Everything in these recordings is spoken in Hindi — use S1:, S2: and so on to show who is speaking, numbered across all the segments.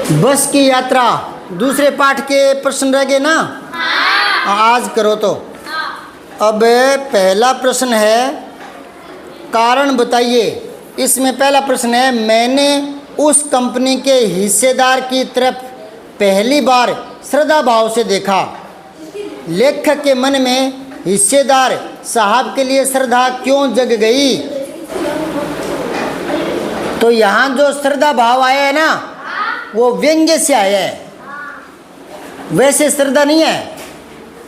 S1: बस की यात्रा दूसरे पाठ के प्रश्न रह गए ना। आज करो तो। अब पहला प्रश्न है कारण बताइए। इसमें पहला प्रश्न है मैंने उस कंपनी के हिस्सेदार की तरफ पहली बार श्रद्धा भाव से देखा। लेखक के मन में हिस्सेदार साहब के लिए श्रद्धा क्यों जग गई? तो यहाँ जो श्रद्धा भाव आया है ना वो व्यंग्य से आया है, वैसे श्रद्धा नहीं है।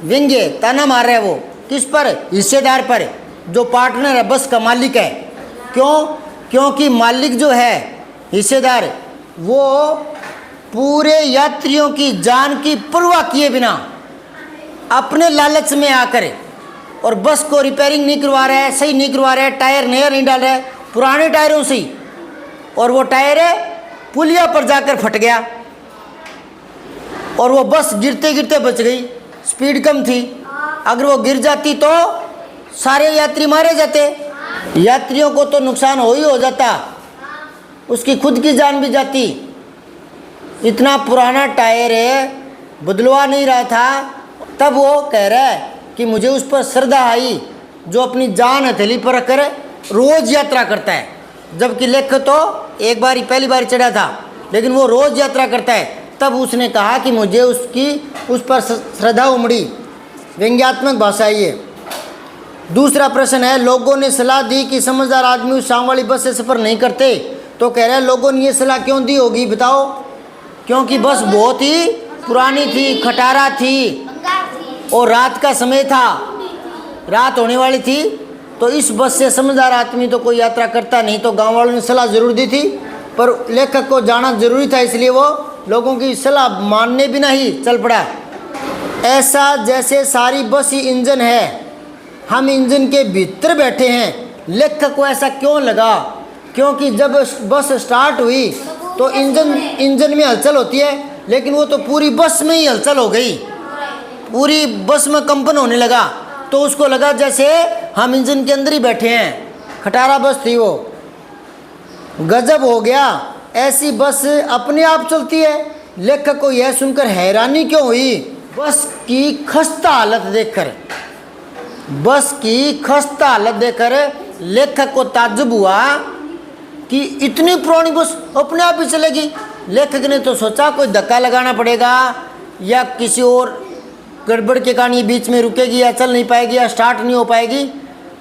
S1: व्यंग्य ताना मार रहा है वो किस पर? हिस्सेदार पर, जो पार्टनर है, बस का मालिक है। क्यों? क्योंकि मालिक जो है हिस्सेदार वो पूरे यात्रियों की जान की परवाह किए बिना अपने लालच में आकर और बस को रिपेयरिंग नहीं करवा रहा है, सही नहीं करवा रहा है, टायर नया नहीं डाल रहा है, पुराने टायरों से ही, और वो टायर पुलिया पर जाकर फट गया और वो बस गिरते गिरते बच गई। स्पीड कम थी, अगर वो गिर जाती तो सारे यात्री मारे जाते, यात्रियों को तो नुकसान हो जाता, उसकी खुद की जान भी जाती। इतना पुराना टायर है, बदलवा नहीं रहा था, तब वो कह रहा है कि मुझे उस पर श्रद्धा आई जो अपनी जान हथेली पर रखकर रोज यात्रा करता है। जबकि लेखक तो एक बार ही पहली बार चढ़ा था, लेकिन वो रोज यात्रा करता है। तब उसने कहा कि मुझे उस पर श्रद्धा उमड़ी। व्यंग्यात्मक भाषा ये। दूसरा प्रश्न है लोगों ने सलाह दी कि समझदार आदमी उस शाम वाली बस से सफ़र नहीं करते। तो कह रहा है लोगों ने ये सलाह क्यों दी होगी बताओ? क्योंकि बस बहुत ही पुरानी थी, खटारा थी और रात का समय था, रात होने वाली थी। तो इस बस से समझदार आदमी तो कोई यात्रा करता नहीं। तो गांव वालों ने सलाह ज़रूर दी थी, पर लेखक को जाना जरूरी था, इसलिए वो लोगों की सलाह मानने बिना ही चल पड़ा। ऐसा जैसे सारी बस ही इंजन है, हम इंजन के भीतर बैठे हैं। लेखक को ऐसा क्यों लगा? क्योंकि जब बस स्टार्ट हुई तो इंजन में हलचल होती है, लेकिन वो तो पूरी बस में ही हलचल हो गई, पूरी बस में कंपन होने लगा। तो उसको लगा जैसे हम इंजन के अंदर ही बैठे हैं। खटारा बस थी वो। गजब हो गया, ऐसी बस अपने आप चलती है। लेखक को यह सुनकर हैरानी क्यों हुई? बस की खस्ता हालत देखकर, बस की खस्ता हालत देखकर लेखक को ताज्जुब हुआ कि इतनी पुरानी बस अपने आप ही चलेगी। लेखक ने तो सोचा कोई धक्का लगाना पड़ेगा या किसी और गड़बड़ के कारण ये बीच में रुकेगी या चल नहीं पाएगी या स्टार्ट नहीं हो पाएगी।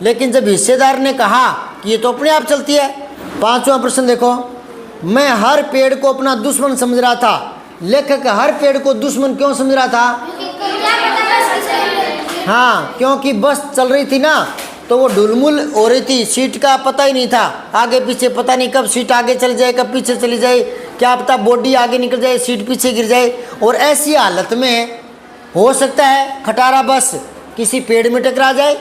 S1: लेकिन जब हिस्सेदार ने कहा कि ये तो अपने आप चलती है। पांचवा प्रश्न देखो। मैं हर पेड़ को अपना दुश्मन समझ रहा था। लेखक हर पेड़ को दुश्मन क्यों समझ रहा था? हाँ, क्योंकि बस चल रही थी ना, तो वो ढुलमुल हो रही थी, सीट का पता ही नहीं था, आगे पीछे पता नहीं कब सीट आगे चल जाए कब पीछे चली जाए, क्या पता बॉडी आगे निकल जाए सीट पीछे गिर जाए। और ऐसी हालत में हो सकता है खटारा बस किसी पेड़ में टकरा जाए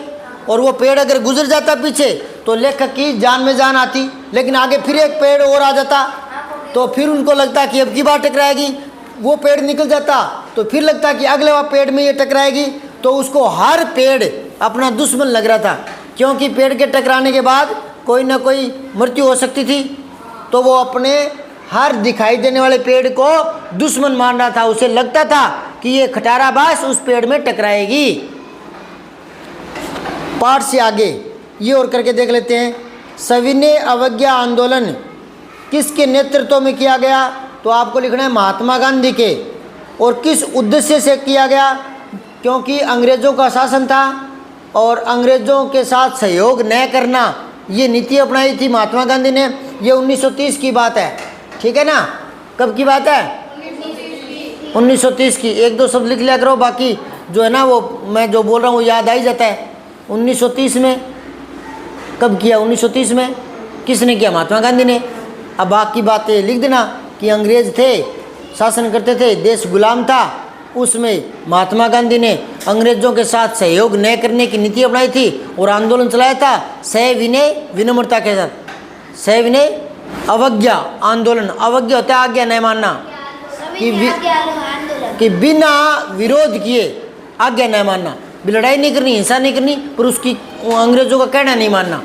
S1: और वो पेड़ अगर गुजर जाता पीछे तो लेखक की जान में जान आती, लेकिन आगे फिर एक पेड़ और आ जाता तो फिर उनको लगता कि अब की बार टकराएगी। वो पेड़ निकल जाता तो फिर लगता कि अगले बार पेड़ में ये टकराएगी। तो उसको हर पेड़ अपना दुश्मन लग रहा था, क्योंकि पेड़ के टकराने के बाद कोई ना कोई मृत्यु हो सकती थी। तो वो अपने हर दिखाई देने वाले पेड़ को दुश्मन मान रहा था। उसे लगता था कि ये खटारा बस उस पेड़ में टकराएगी। पाठ से आगे ये और करके देख लेते हैं। सविनय अवज्ञा आंदोलन किसके नेतृत्व में किया गया? तो आपको लिखना है महात्मा गांधी के। और किस उद्देश्य से किया गया? क्योंकि अंग्रेज़ों का शासन था और अंग्रेज़ों के साथ सहयोग न करना ये नीति अपनाई थी महात्मा गांधी ने। ये 1930 की बात है, ठीक है ना? कब की बात है? 1930 की। एक दो शब्द लिख लिया करो, बाकी जो है ना वो मैं जो बोल रहा हूँ वो याद आ ही जाता है। 1930 में कब किया? 1930 में किसने किया? महात्मा गांधी ने। अब बाकी बातें लिख देना कि अंग्रेज थे, शासन करते थे, देश गुलाम था, उसमें महात्मा गांधी ने अंग्रेजों के साथ सहयोग न करने की नीति अपनाई थी और आंदोलन चलाया था सविनय विनम्रता के साथ। सविनय अवज्ञा आंदोलन। अवज्ञा होता है आज्ञा नहीं मानना, कि बिना विरोध किए आज्ञा नहीं मानना, लड़ाई नहीं करनी, हिंसा नहीं करनी, पर उसकी अंग्रेजों का कहना नहीं मानना।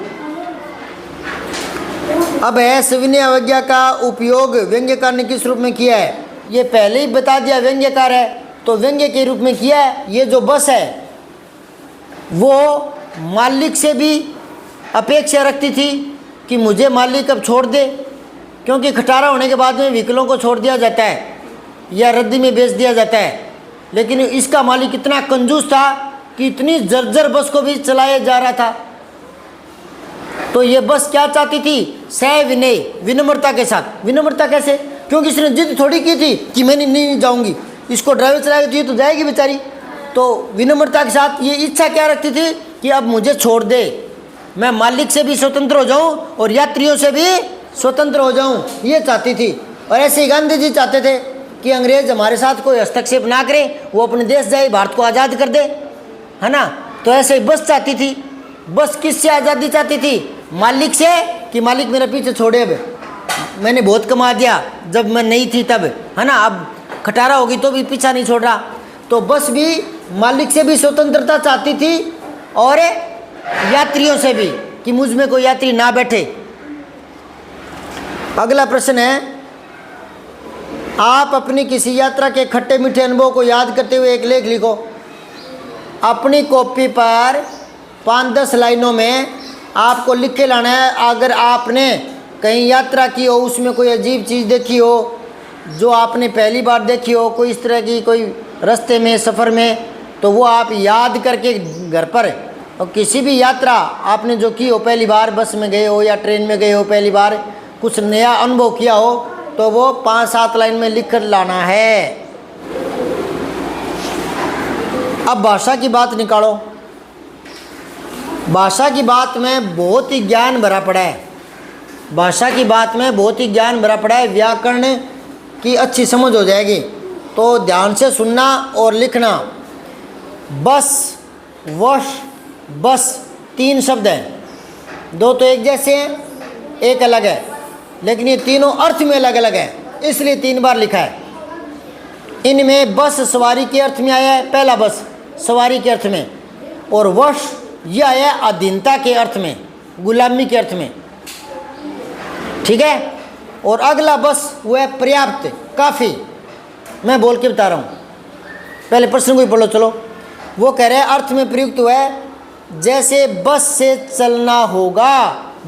S1: अब है सविनय अवज्ञा का उपयोग व्यंग्यकार ने किस रूप में किया है? ये पहले ही बता दिया व्यंग्यकार है, तो व्यंग्य के रूप में किया है। ये जो बस है वो मालिक से भी अपेक्षा रखती थी कि मुझे मालिक अब छोड़ दे, क्योंकि खटारा होने के बाद में व्हीकलों को छोड़ दिया जाता है या रद्दी में बेच दिया जाता है। लेकिन इसका मालिक इतना कंजूस था कि इतनी जर्जर बस को भी चलाया जा रहा था। तो ये बस क्या चाहती थी? सविनय, विनम्रता के साथ। विनम्रता कैसे? क्योंकि इसने जिद थोड़ी की थी कि मैं नहीं जाऊंगी, इसको ड्राइवर चलाएगी तो जाएगी बेचारी। तो विनम्रता के साथ ये इच्छा क्या रखती थी कि अब मुझे छोड़ दे, मैं मालिक से भी स्वतंत्र हो जाऊं और यात्रियों से भी स्वतंत्र हो जाऊं, ये चाहती थी। और ऐसे ही गांधी जी चाहते थे कि अंग्रेज हमारे साथ कोई हस्तक्षेप ना करे, वो अपने देश जाए, भारत को आज़ाद कर दे, है ना। तो ऐसे ही बस चाहती थी। बस किससे आज़ादी चाहती थी? मालिक से, कि मालिक मेरा पीछे छोड़े, अब मैंने बहुत कमा दिया जब मैं नहीं थी तब, है ना, अब खटारा होगी तो भी पीछा नहीं छोड़ रहा। तो बस भी मालिक से भी स्वतंत्रता चाहती थी और यात्रियों से भी, कि मुझ में कोई यात्री ना बैठे। अगला प्रश्न है, आप अपनी किसी यात्रा के खट्टे मीठे अनुभव को याद करते हुए एक लेख लिखो। अपनी कॉपी पर 5-10 लाइनों में आपको लिख के लाना है। अगर आपने कहीं यात्रा की हो, उसमें कोई अजीब चीज़ देखी हो जो आपने पहली बार देखी हो, कोई इस तरह की कोई रास्ते में सफ़र में, तो वो आप याद करके घर पर, और किसी भी यात्रा आपने जो की हो, पहली बार बस में गए हो या ट्रेन में गए हो, पहली बार कुछ नया अनुभव किया हो, तो वो 5-7 लाइन में लिख कर लाना है। अब भाषा की बात निकालो। भाषा की बात में बहुत ही ज्ञान भरा पड़ा है। भाषा की बात में बहुत ही ज्ञान भरा पड़ा है। व्याकरण की अच्छी समझ हो जाएगी, तो ध्यान से सुनना और लिखना। बस, वश, बस 3 शब्द हैं, 2 तो एक जैसे हैं, एक अलग है, लेकिन ये तीनों अर्थ में अलग अलग है, इसलिए 3 बार लिखा है। इनमें बस सवारी के अर्थ में आया है, पहला बस सवारी के अर्थ में, और वश यह आया अधीनता के अर्थ में, गुलामी के अर्थ में, ठीक है। और अगला बस वो है पर्याप्त, काफ़ी। मैं बोल के बता रहा हूँ, पहले प्रश्न को ही पढ़ो चलो। वो कह रहे हैं अर्थ में प्रयुक्त हुआ है, जैसे बस से चलना होगा,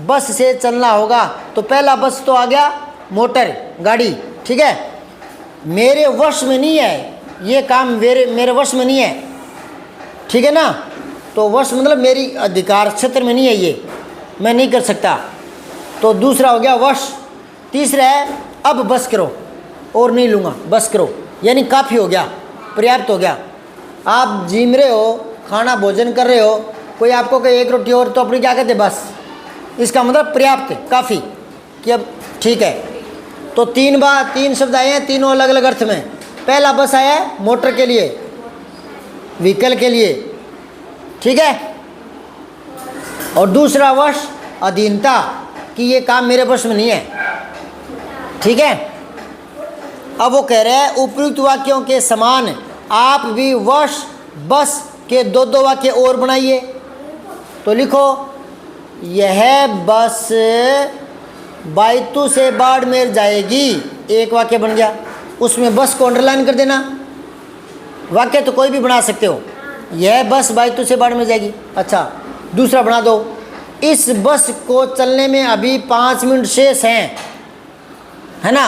S1: बस से चलना होगा। तो पहला बस तो आ गया मोटर गाड़ी, ठीक है। मेरे वश में नहीं है ये काम, मेरे वश में नहीं है, ठीक है ना। तो वश मतलब मेरी अधिकार क्षेत्र में नहीं है ये, मैं नहीं कर सकता। तो दूसरा हो गया वश। तीसरा है अब बस करो और नहीं लूँगा, बस करो, यानी काफ़ी हो गया, पर्याप्त हो गया। आप जिम रहे हो, खाना भोजन कर रहे हो, कोई आपको कहे 1 रोटी और, तो अपनी क्या कहते बस, इसका मतलब पर्याप्त, काफ़ी, कि अब ठीक है। तो 3 शब्द आए हैं, तीनों अलग अलग अर्थ में। पहला बस आया है मोटर के लिए, व्हीकल के लिए, ठीक है। और दूसरा वश अधीनता, कि ये काम मेरे वश में नहीं है, ठीक है। अब वो कह रहे हैं उपयुक्त वाक्यों के समान आप भी वश बस के 2 वाक्य और बनाइए। तो लिखो, यह बस बैतूल से बाड़मेर जाएगी, एक वाक्य बन गया। उसमें बस को अंडरलाइन कर देना। वाक्य तो कोई भी बना सकते हो, यह बस बैतूल से बाड़मेर जाएगी। अच्छा, दूसरा बना दो, इस बस को चलने में अभी 5 मिनट शेष हैं, है ना।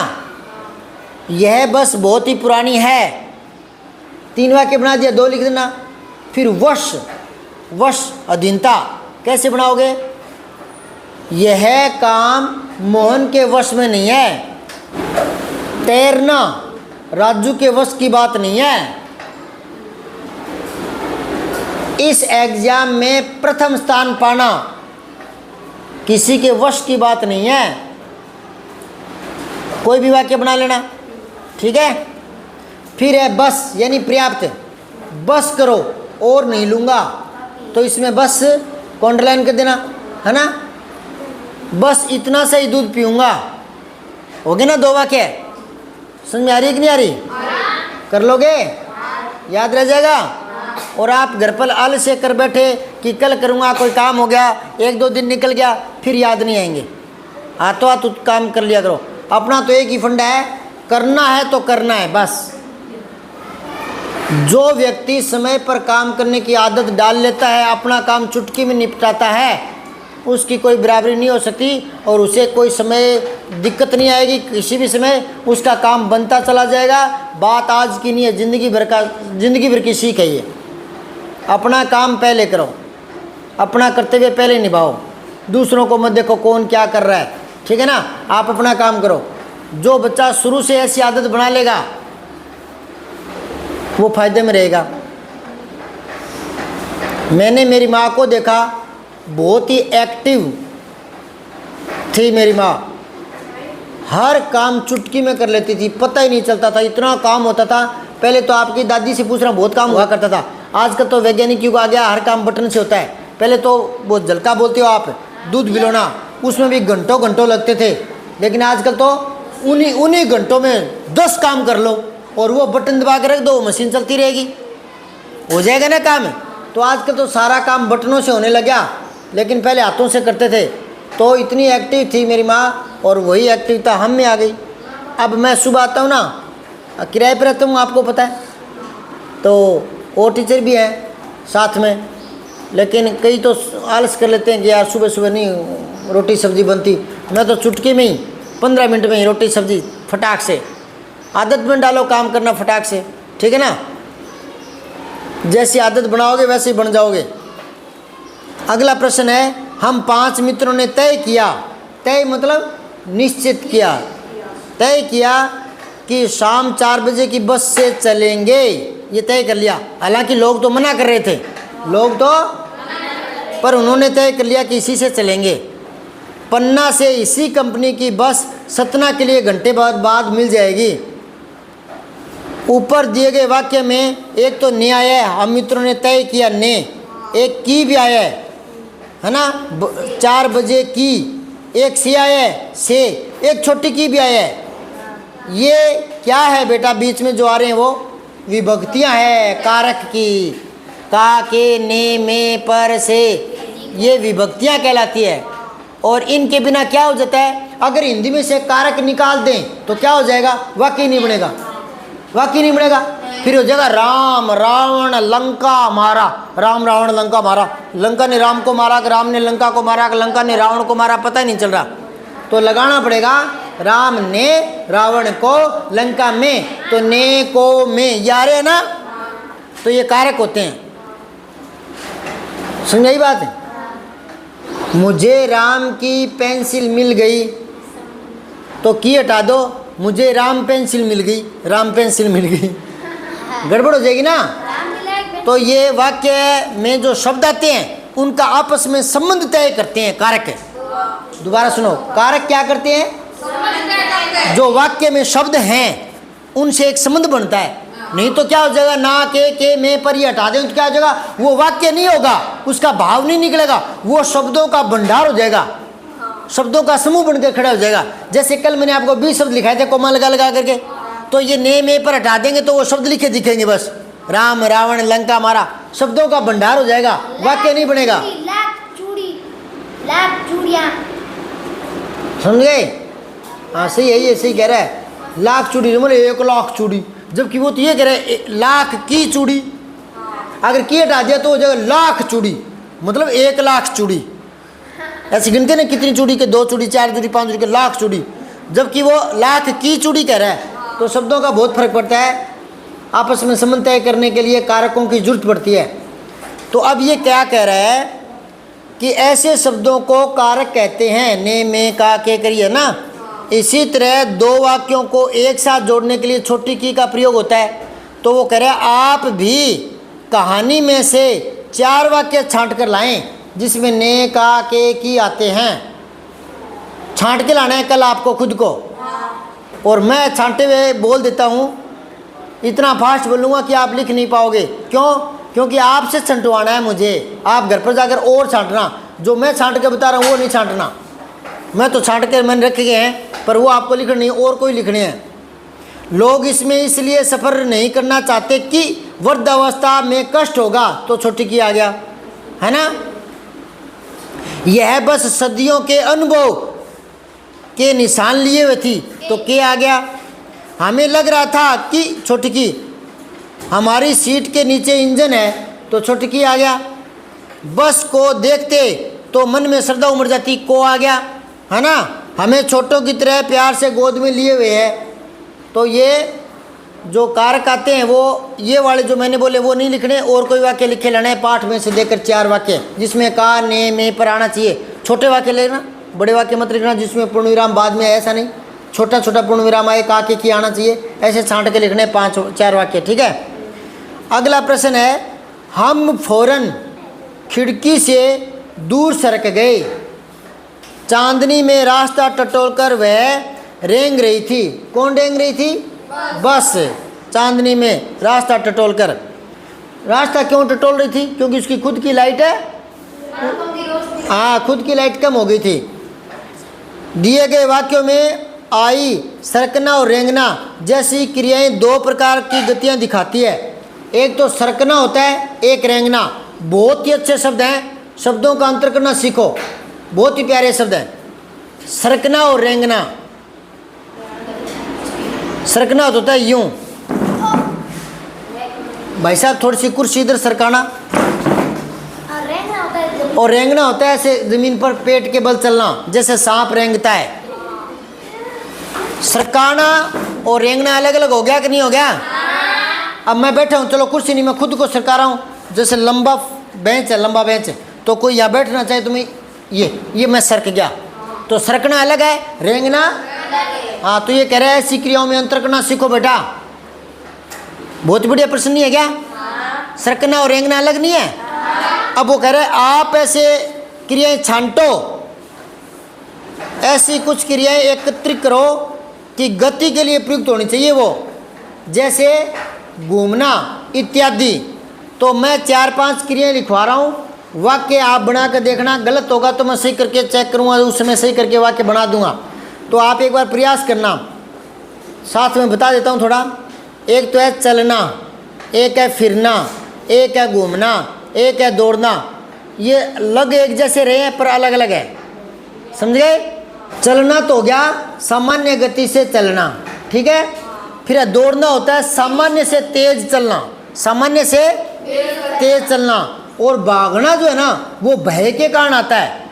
S1: यह बस बहुत ही पुरानी है। 3 वाक्य बना दिया, 2 लिख देना। फिर वश, वश अधीनता कैसे बनाओगे? यह काम मोहन के वश में नहीं है, तैरना राजू के वश की बात नहीं है, इस एग्जाम में प्रथम स्थान पाना किसी के वश की बात नहीं है। कोई भी वाक्य बना लेना, ठीक है। फिर है बस यानी पर्याप्त, बस करो और नहीं लूँगा, तो इसमें बस को अंडरलाइन कर देना, है ना। बस इतना से ही दूध पीऊँगा, हो गए ना 2 वाक्य। समझ में आ रही कि नहीं आ रही? कर लोगे, याद रह जाएगा। और आप घर पर आलस्य कर बैठे कि कल करूँगा, कोई काम हो गया, 1-2 दिन निकल गया, फिर याद नहीं आएंगे। हाथों हाथ काम कर लिया करो। अपना तो एक ही फंडा है करना है तो करना है बस। जो व्यक्ति समय पर काम करने की आदत डाल लेता है, अपना काम चुटकी में निपटाता है, उसकी कोई बराबरी नहीं हो सकती और उसे कोई समय दिक्कत नहीं आएगी। किसी भी समय उसका काम बनता चला जाएगा। बात आज की नहीं है, ज़िंदगी भर की सीख है ये। अपना काम पहले करो, अपना कर्तव्य पहले निभाओ, दूसरों को मत देखो कौन क्या कर रहा है, ठीक है ना। आप अपना काम करो। जो बच्चा शुरू से ऐसी आदत बना लेगा वो फायदे में रहेगा। मैंने मेरी माँ को देखा, बहुत ही एक्टिव थी मेरी माँ, हर काम चुटकी में कर लेती थी, पता ही नहीं चलता था, इतना काम होता था। पहले तो आपकी दादी से पूछ रहा, बहुत काम हुआ करता था। आजकल तो वैज्ञानिक युग आ गया, हर काम बटन से होता है। पहले तो वो झलका बोलते हो आप, दूध बिलोना, उसमें भी घंटों घंटों लगते थे, लेकिन आजकल तो उन्हीं घंटों में 10 काम कर लो और वो बटन दबा के रख दो, मशीन चलती रहेगी, हो जाएगा ना काम। तो आजकल तो सारा काम बटनों से होने लगा, लेकिन पहले हाथों से करते थे। तो इतनी एक्टिव थी मेरी माँ, और वही एक्टिवता हम में आ गई। अब मैं सुबह आता हूँ ना, किराए पर रहता हूँ आपको पता है, तो और टीचर भी हैं साथ में, लेकिन कई तो आलस कर लेते हैं कि यार सुबह सुबह नहीं रोटी सब्ज़ी बनती। मैं तो चुटकी में ही 15 मिनट में ही रोटी सब्ज़ी फटाक से, आदत में डालो काम करना फटाक से, ठीक है ना। जैसी आदत बनाओगे वैसे ही बन जाओगे। अगला प्रश्न है, हम 5 मित्रों ने तय किया, तय मतलब निश्चित किया, तय किया कि शाम 4 बजे की बस से चलेंगे। ये तय कर लिया, हालांकि लोग तो मना कर रहे थे, लोग तो, पर उन्होंने तय कर लिया कि इसी से चलेंगे। पन्ना से इसी कंपनी की बस सतना के लिए घंटे बाद मिल जाएगी। ऊपर दिए गए वाक्य में एक तो ने आया है, हम मित्रों ने तय किया ने, एक की भी आया है ना, 4 बजे की, एक से आया है से, एक छोटी की भी आया है। ये क्या है बेटा बीच में जो आ रहे हैं वो विभक्तियां हैं कारक की, का, के, ने, में, पर, से, ये विभक्तियां कहलाती है। और इनके बिना क्या हो जाता है, अगर हिंदी में से कारक निकाल दें तो क्या हो जाएगा, वाक्य नहीं बनेगा, वाक्य नहीं बनेगा। फिर हो जाएगा राम रावण लंका मारा, राम रावण लंका मारा, लंका ने राम को मारा कि राम ने लंका को मारा कि लंका ने रावण को मारा, पता ही नहीं चल रहा। तो लगाना पड़ेगा राम ने रावण को लंका में, तो ने को में यार है ना, तो ये कारक होते हैं। समझाई बात है। मुझे राम की पेंसिल मिल गई, तो की हटा दो, मुझे राम पेंसिल मिल गई, राम पेंसिल मिल गई, गड़बड़ हो जाएगी ना। तो ये वाक्य में जो शब्द आते हैं उनका आपस में संबंध तय करते हैं कारक। दोबारा सुनो, कारक क्या करते हैं, जो वाक्य में शब्द हैं उनसे एक संबंध बनता है। नहीं तो क्या हो जाएगा, ना के में पर ये हटा दें तो क्या हो जाएगा, वो वाक्य नहीं होगा, उसका भाव नहीं निकलेगा, वो शब्दों का भंडार हो जाएगा, शब्दों का समूह बनकर खड़ा हो जाएगा। जैसे कल मैंने आपको 20 शब्द लिखाए थे कोमा लगा लगा करके, तो ये ने में पर हटा देंगे तो वो शब्द लिखे दिखेंगे बस, राम रावण लंका मारा, शब्दों का भंडार हो जाएगा, वाक्य नहीं बनेगा। समझ गए? हाँ सही है, ये सही कह रहा है, लाख चूड़ी मतलब 1 लाख चूड़ी, जबकि वो तो ये कह रहे हैं लाख की चूड़ी, अगर की हटा दिया तो हो जाएगा लाख चूड़ी, मतलब 1 लाख चूड़ी। ऐसे गिनते ना कितनी चूड़ी के, 2 चूड़ी 4 चूड़ी 5 चूड़ी के, लाख चूड़ी, जबकि वो लाख की चूड़ी कह रहा है। तो शब्दों का बहुत फर्क पड़ता है, आपस में संबंध तय करने के लिए कारकों की जरूरत पड़ती है। तो अब ये क्या कह रहा है कि ऐसे शब्दों को कारक कहते हैं, ने में का के करिए ना। इसी तरह 2 वाक्यों को एक साथ जोड़ने के लिए छोटी की का प्रयोग होता है। तो वो कह रहा है आप भी कहानी में से 4 वाक्य छांट कर लाएं जिसमें ने का के की आते हैं। छांट के लाना है कल आपको खुद को, और मैं छांटे हुए बोल देता हूँ, इतना फास्ट बोलूँगा कि आप लिख नहीं पाओगे। क्यों? क्योंकि आपसे छंटवाना है मुझे, आप घर पर जाकर और छांटना, जो मैं छांट के बता रहा हूँ वो नहीं छांटना। मैं तो छांट के मैंने रखे गए हैं, पर वो आपको लिखने नहीं, और कोई लिखने हैं। लोग इसमें इसलिए सफ़र नहीं करना चाहते कि वृद्धावस्था में कष्ट होगा, तो छोटी की आ गया है ना। यह बस सदियों के अनुभव के निशान लिए हुए थी, तो के आ गया। हमें लग रहा था कि छोटकी, हमारी सीट के नीचे इंजन है तो छोटकी आ गया। बस को देखते तो मन में श्रद्धा उमड़ जाती, को आ गया, है ना। हमें छोटों की तरह प्यार से गोद में लिए हुए है। तो ये जो कारक आते हैं वो ये वाले जो मैंने बोले वो नहीं लिखने, और कोई वाक्य लिखे लेना है पाठ में से देकर 4 वाक्य जिसमें का, ने, में पर आना चाहिए। छोटे वाक्य लेना, बड़े वाक्य मत लिखना जिसमें पूर्ण विराम बाद में, ऐसा नहीं, छोटा छोटा पूर्ण विराम आए, का के की आना चाहिए, ऐसे छांट के लिखने 5-4 वाक्य, ठीक है। अगला प्रश्न है, हम फौरन खिड़की से दूर सरक गए, चांदनी में रास्ता टटोलकर वह रेंग रही थी। कौन रेंग रही थी? बस चांदनी में रास्ता टटोलकर। रास्ता क्यों टटोल रही थी? क्योंकि उसकी खुद की लाइट है, हाँ, खुद की लाइट कम हो गई थी। दिए गए वाक्यों में आई, सरकना और रेंगना जैसी क्रियाएं 2 प्रकार की गतियां दिखाती है। एक तो सरकना होता है, एक रेंगना। बहुत ही अच्छे शब्द हैं, शब्दों का अंतर करना सीखो, बहुत ही प्यारे शब्द हैं, सरकना और रेंगना। सरकना होता है यूं, भाई साहब थोड़ी सी कुर्सी इधर सरकाना, और रेंगना होता है ऐसे जमीन पर पेट के बल चलना, जैसे सांप रेंगता है। सरकाना और रेंगना अलग अलग हो गया कि नहीं हो गया? अब मैं बैठा हूँ, चलो कुर्सी नहीं, मैं खुद को सरका रहा हूँ। जैसे लंबा बेंच है, लंबा बेंच है, तो कोई यहाँ बैठना चाहे तो मैं ये मैं सरक गया, तो सरकना अलग है, रेंगना। हाँ, तो ये कह रहा है ऐसी क्रियाओं में अंतर करना सीखो बेटा। बहुत बढ़िया प्रश्न नहीं है क्या? सरकना और रेंगना अलग नहीं है? अब वो कह रहे हैं आप ऐसे क्रियाएं छांटो, ऐसी कुछ क्रियाएं एकत्रित करो कि गति के लिए प्रयुक्त होनी चाहिए वो, जैसे घूमना इत्यादि। तो मैं 4-5 क्रियाएं लिखवा रहा हूँ, वाक्य आप बना कर देखना, गलत होगा तो मैं सही करके चेक करूँगा, उस समय सही करके वाक्य बना दूंगा। तो आप एक बार प्रयास करना, साथ में बता देता हूँ थोड़ा। एक तो है चलना, एक है फिरना, एक है घूमना, एक है दौड़ना। ये लग एक जैसे रहे हैं पर अलग अलग है, समझ गए? चलना तो हो गया सामान्य गति से चलना, ठीक है। फिर दौड़ना होता है सामान्य से तेज चलना, सामान्य से तेज चलना। और भागना जो है ना वो भय के कारण आता है,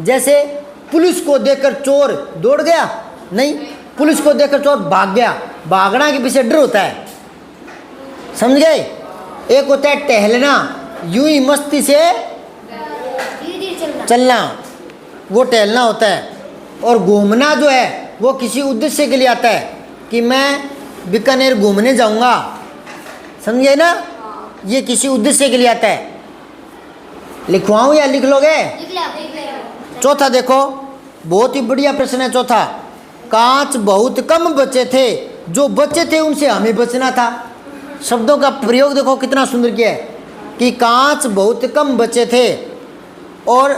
S1: जैसे पुलिस को देखकर चोर दौड़ गया, नहीं, पुलिस को देखकर चोर भाग गया। भागना के पीछे डर होता है, समझ गए? एक होता है टहलना, यूं ही मस्ती से चलना, वो टहलना होता है। और घूमना जो है वो किसी उद्देश्य के लिए आता है कि मैं बीकानेर घूमने जाऊंगा, समझे ना, ये किसी उद्देश्य के लिए आता है। लिखवाऊं या लिख लोगे? चौथा देखो, बहुत ही बढ़िया प्रश्न है चौथा। कांच बहुत कम बचे थे, जो बचे थे उनसे हमें बचना था। शब्दों का प्रयोग देखो कितना सुंदर किया है कि कांच बहुत कम बचे थे और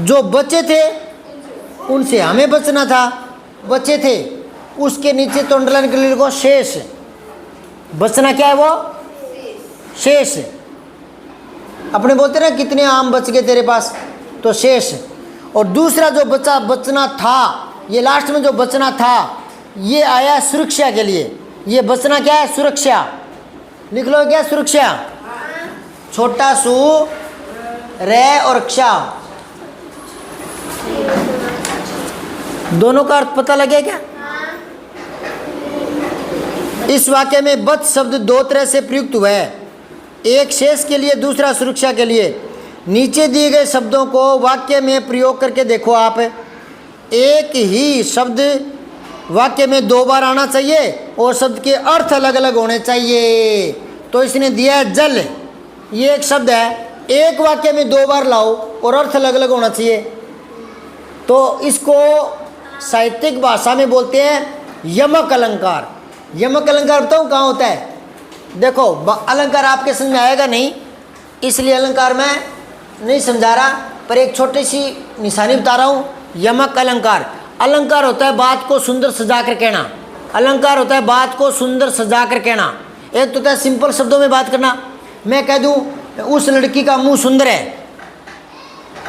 S1: जो बचे थे उनसे हमें बचना था। बचे थे, उसके नीचे तो अंडरलाइन कर लिखो शेष। बचना क्या है? वो शेष। अपने बोलते ना कितने आम बच गए तेरे पास, तो शेष। और दूसरा जो बचना था, ये लास्ट में जो बचना था ये आया सुरक्षा के लिए। ये बचना क्या है? सुरक्षा। लिख लो क्या? सुरक्षा। छोटा सु रे औरक्षा, दोनों का अर्थ पता लगे क्या? इस वाक्य में बच शब्द 2 तरह से प्रयुक्त हुआ है, एक शेष के लिए, दूसरा सुरक्षा के लिए। नीचे दिए गए शब्दों को वाक्य में प्रयोग करके देखो आप। एक ही शब्द वाक्य में 2 बार आना चाहिए और शब्द के अर्थ अलग अलग होने चाहिए। तो इसने दिया है जल, ये एक शब्द है, एक वाक्य में 2 बार लाओ और अर्थ अलग अलग होना चाहिए। तो इसको साहित्यिक भाषा में बोलते हैं यमक अलंकार। यमक अलंकार बताऊँ कहाँ होता है? देखो, अलंकार आपके समझ में आएगा नहीं, इसलिए अलंकार मैं नहीं समझा रहा, पर एक छोटी सी निशानी बता रहा हूँ। यमक अलंकार, अलंकार होता है बात को सुंदर सजा कर कहना। अलंकार होता है बात को सुंदर सजा कर कहना। एक तो होता है सिंपल शब्दों में बात करना। मैं कह दूँ उस लड़की का मुंह सुंदर है,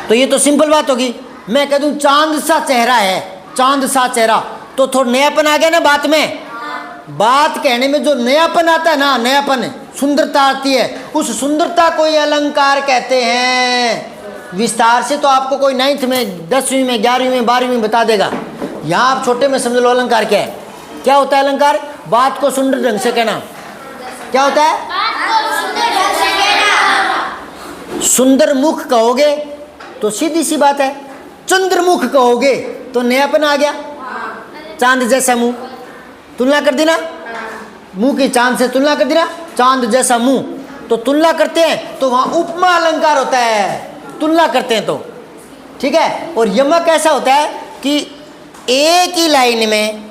S1: तो ये तो सिंपल बात होगी। मैं कह दूँ चांद सा चेहरा है, चांद सा चेहरा, तो थोड़ा नयापन आ गया ना बात में। बात कहने में जो नयापन आता है ना, नयापन सुंदरता आती है, उस सुंदरता को ये अलंकार कहते हैं। विस्तार से तो आपको कोई 9th में 10वीं में 11वीं में 12वीं में बता देगा। यहाँ आप छोटे में समझ लो अलंकार क्या है। क्या होता है अलंकार? बात को सुंदर ढंग से कहना। क्या होता है? सुंदर मुख कहोगे तो सीधी सी बात है, चंद्रमुख कहोगे तो नयापन आ गया। चांद जैसा मुंह, तुलना कर देना, मुंह की चांद से तुलना कर देना, चांद जैसा मुंह, तो तुलना करते हैं तो वहां उपमा अलंकार होता है, तुलना करते हैं तो, ठीक है। और यमक ऐसा होता है कि एक ही लाइन में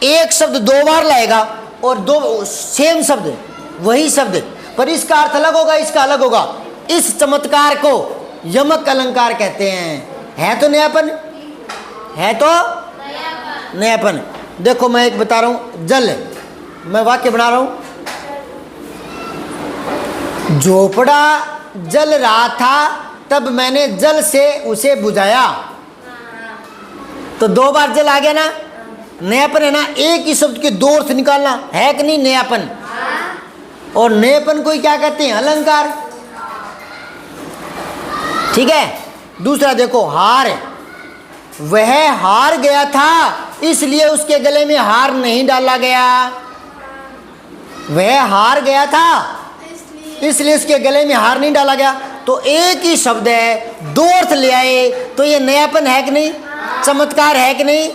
S1: एक शब्द 2 बार लाएगा और 2 सेम शब्द, वही शब्द, पर इसका अर्थ अलग होगा, इसका अलग होगा। इस चमत्कार को यमक अलंकार कहते हैं। है तो नयापन, है तो नयापन। देखो मैं एक बता रहा हूं, जल, मैं वाक्य बना रहा हूं। झोपड़ा जल रहा था तब मैंने जल से उसे बुझाया, तो 2 बार जल आ गया ना, नयापन है ना। एक ही शब्द के 2 अर्थ निकालना है कि नहीं, नयापन। और नयापन को ही क्या कहते हैं? अलंकार, ठीक है। दूसरा देखो, हार, वह हार गया था इसलिए उसके गले में हार नहीं डाला गया। वह हार गया था इसलिए उसके गले में हार नहीं डाला गया। तो एक ही शब्द है, 2 अर्थ ले आए, तो ये नयापन है कि नहीं, चमत्कार है कि नहीं।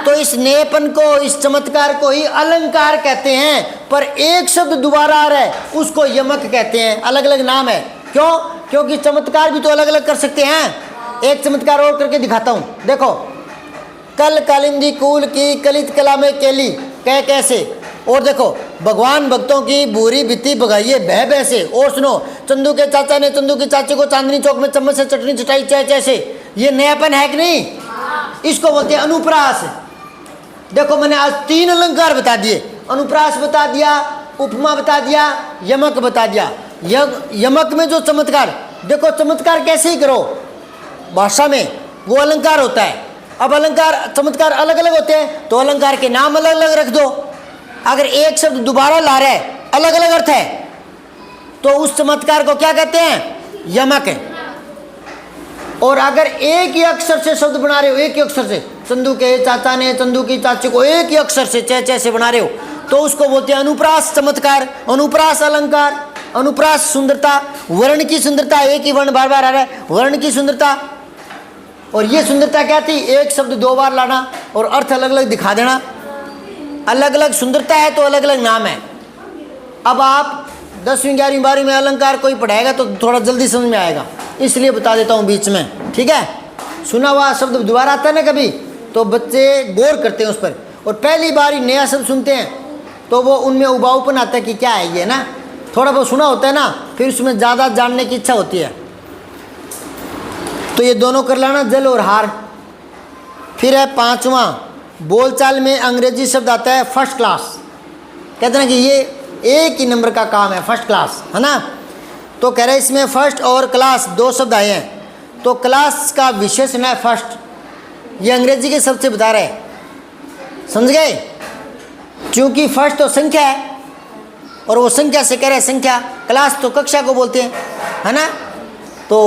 S1: तो इस नयापन को, इस चमत्कार को ही अलंकार कहते हैं। पर एक शब्द दोबारा आ रहा है उसको यमक कहते हैं। अलग अलग नाम है, क्यों? क्योंकि चमत्कार भी तो अलग अलग कर सकते हैं। एक चमत्कार और करके दिखाता हूं, देखो। कल कालिंदी कूल की कलित कला में केली कह कैसे। और देखो, भगवान भक्तों की भूरी बित्ती बगाइए बह बह से। और सुनो, चंदू के चाचा ने चंदू की चाची को चांदनी चौक में चम्मच से चटनी चटाई चाय चाय से। ये नयापन है कि नहीं? इसको बोलते हैं अनुप्रास। देखो मैंने आज 3 अलंकार बता दिए, अनुप्रास बता दिया, उपमा बता दिया, यमक बता दिया। यमक में जो चमत्कार, देखो चमत्कार कैसे ही करो भाषा में, वो अलंकार होता है। अब अलंकार चमत्कार अलग अलग होते हैं तो अलंकार के नाम अलग अलग रख दो। अगर एक शब्द दोबारा ला रहा है, अलग अलग अर्थ है, तो उस चमत्कार को क्या कहते हैं? यमक है। और अगर एक ही अक्षर से शब्द बना रहे हो, एक ही अक्षर से, चंदू के चाचा ने चंदू की चाची को एक ही अक्षर से चे चे से बना रहे हो, तो उसको बोलते हैं अनुप्रास चमत्कार, अनुप्रास अलंकार, अनुप्रास सुंदरता। वर्ण की सुंदरता, एक ही वर्ण बार बार आ रहा है, वर्ण की सुंदरता। और ये सुंदरता क्या थी? एक शब्द 2 बार लाना और अर्थ अलग अलग दिखा देना। अलग अलग सुंदरता है तो अलग अलग नाम है। अब आप 10वीं 11वीं 12वीं में अलंकार कोई पढ़ाएगा तो थोड़ा जल्दी समझ में आएगा, इसलिए बता देता हूँ बीच में, ठीक है। सुना हुआ शब्द दोबारा आता है ना कभी, तो बच्चे गौर करते हैं उस पर। और पहली बार ही नया शब्द सुनते हैं तो वो उनमें उबाऊपन आता है कि क्या है ये ना। थोड़ा बहुत सुना होता है ना, फिर उसमें ज़्यादा जानने की इच्छा होती है। तो ये दोनों कर लेना, जल और हार। फिर है 5वां, बोलचाल में अंग्रेजी शब्द आता है फर्स्ट क्लास। कहते हैं कि ये एक ही नंबर का काम है, फर्स्ट क्लास, है ना। तो कह रहे इसमें फर्स्ट और क्लास 2 शब्द आए हैं। तो क्लास का विशेषण है फर्स्ट, ये अंग्रेजी के शब्द से बता रहे हैं, समझ गए। क्योंकि फर्स्ट तो संख्या है और वो संख्या से कह रहे हैं संख्या, क्लास तो कक्षा को बोलते हैं, है ना। तो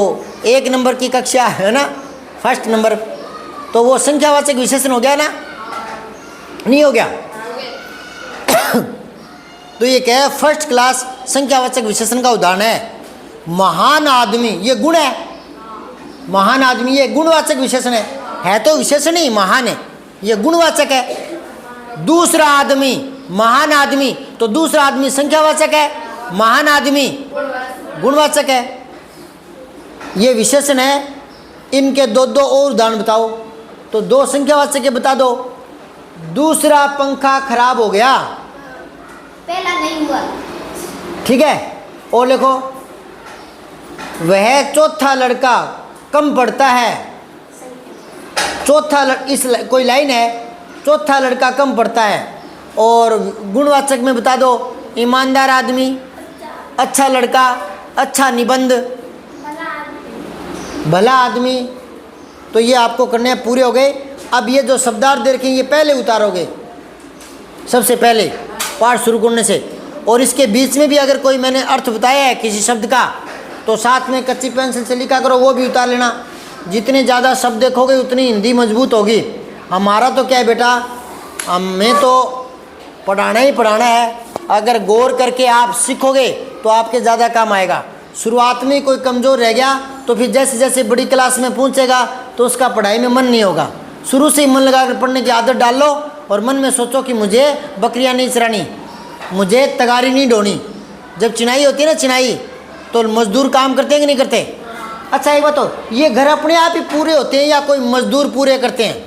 S1: 1 नंबर की कक्षा है ना, फर्स्ट नंबर, तो वो संख्यावाचक विशेषण हो गया ना, नहीं हो गया? तो ये क्या है? फर्स्ट क्लास संख्यावाचक विशेषण का उदाहरण है। महान आदमी, ये गुण है, महान आदमी ये गुणवाचक विशेषण है तो विशेषण ही महान है, ये गुणवाचक है। दूसरा आदमी, महान आदमी, तो दूसरा आदमी संख्यावाचक है, महान आदमी गुणवाचक है, ये विशेषण है। इनके 2 और उदाहरण बताओ। तो 2 संख्यावाचक के बता दो। दूसरा पंखा खराब हो गया,
S2: पहला नहीं हुआ,
S1: ठीक है। और लिखो, वह चौथा लड़का कम पढ़ता है। चौथा कोई लाइन है, चौथा लड़का कम पढ़ता है। और गुणवाचक में बता दो, ईमानदार आदमी, अच्छा लड़का, अच्छा निबंध, भला आदमी। तो ये आपको करने पूरे हो गए। अब ये जो शब्दार्थ दे रखे हैं ये पहले उतारोगे, सबसे पहले पाठ शुरू करने से। और इसके बीच में भी अगर कोई मैंने अर्थ बताया है किसी शब्द का तो साथ में कच्ची पेंसिल से लिखा करो, वो भी उतार लेना। जितने ज़्यादा शब्द देखोगे उतनी हिंदी मजबूत होगी। हमारा तो क्या है बेटा, हमें तो पढ़ाना ही पढ़ाना है। अगर गौर करके आप सीखोगे तो आपके ज़्यादा काम आएगा। शुरुआत में कोई कमज़ोर रह गया तो फिर जैसे जैसे बड़ी क्लास में पहुंचेगा तो उसका पढ़ाई में मन नहीं होगा। शुरू से ही मन लगा कर पढ़ने की आदत डाल लो और मन में सोचो कि मुझे बकरियां नहीं चरानी, मुझे तगारी नहीं ढोनी। जब चिनाई होती है ना, चिनाई, तो मजदूर काम करते हैं कि नहीं करते? अच्छा एक बात हो, ये घर अपने आप ही पूरे होते हैं या कोई मजदूर पूरे करते हैं?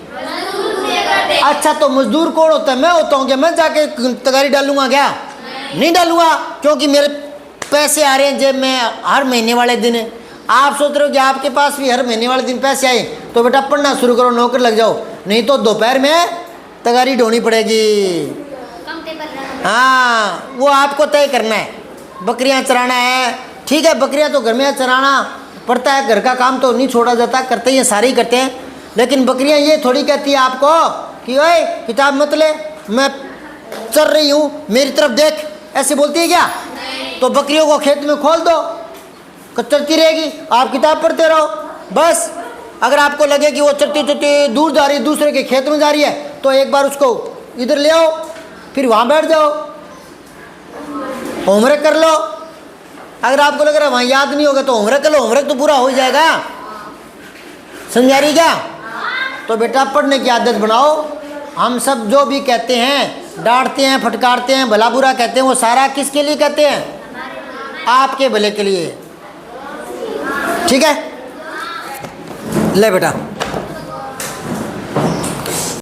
S1: अच्छा तो मजदूर कौन होता है? मैं होता हूँ क्या? मैं जाके तगारी डालूंगा क्या? नहीं डालूंगा, क्योंकि मेरे पैसे आ रहे हैं जेब में हर महीने वाले दिन। आप सोच रहे हो कि आपके पास भी हर महीने वाले दिन पैसे आए तो बेटा पढ़ना शुरू करो, नौकर लग जाओ, नहीं तो दोपहर में तगारी ढोनी पड़ेगी। हाँ, वो आपको तय करना है। बकरियां चराना है, ठीक है, बकरियां तो घर में चराना पड़ता है, घर का काम तो नहीं छोड़ा जाता, करते ही हैं, सारे ही करते हैं। लेकिन बकरियां ये थोड़ी कहती है आपको कि ओए किताब मत ले, मैं चल रही हूँ, मेरी तरफ देख, ऐसे बोलती है क्या? तो बकरियों को खेत में खोल दो, चलती रहेगी, आप किताब पढ़ते रहो बस। अगर आपको लगे कि वो चलती चलती दूर जा रही है, दूसरे के खेत में जा रही है, तो एक बार उसको इधर ले आओ, फिर वहाँ बैठ जाओ, होमवर्क कर लो। अगर आपको लग रहा है वहाँ याद नहीं होगा तो होमवर्क कर लो, होमवर्क तो पूरा हो जाएगा। समझा रही क्या? तो बेटा पढ़ने की आदत बनाओ। हम सब जो भी कहते हैं, डांटते हैं, फटकारते हैं, भला बुरा कहते हैं, वो सारा किसके लिए कहते हैं? आपके भले के लिए। ठीक है, ले बेटा।